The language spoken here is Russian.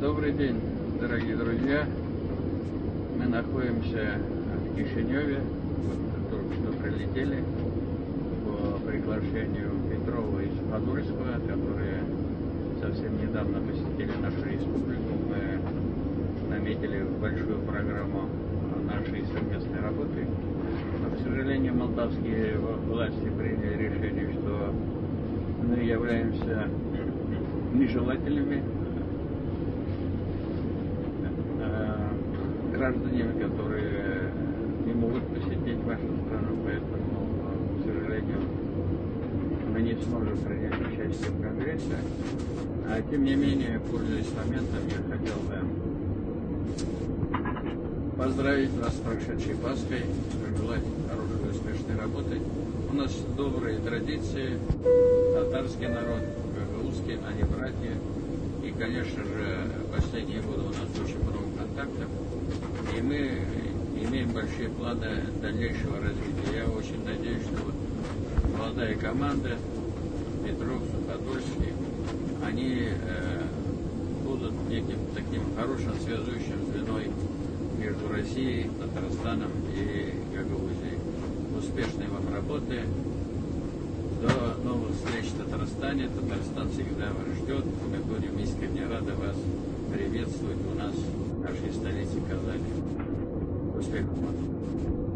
Добрый день, дорогие друзья. Мы находимся в Кишиневе, вот, только что прилетели по приглашению Петрова из Подольского, которые совсем недавно посетили нашу республику. Мы наметили большую программу нашей совместной работы. Но, к сожалению, молдавские власти приняли решение, что мы являемся нежелательными гражданами, которые не могут посетить вашу страну, поэтому, к сожалению, мы не сможем принять участие в Конгрессе. Тем не менее, пользуясь моментом, я хотел бы поздравить вас с прошедшей Пасхой, пожелать хорошей, успешной работы. У нас добрые традиции, татарский народ, гагаузский, они братья. И, конечно же, последние годы у нас очень много контактов, и мы имеем большие планы дальнейшего развития. Я очень надеюсь, что вот молодая команда, Петров, Подольский, они будут неким таким хорошим связующим звеной между Россией, Татарстаном и Гагаузией. Успешной вам работы. До новых встреч в Татарстане. Татарстан всегда вас ждет. Мы будем искренне рады вас приветствовать у нас в нашей столице Казани. Успехов вам!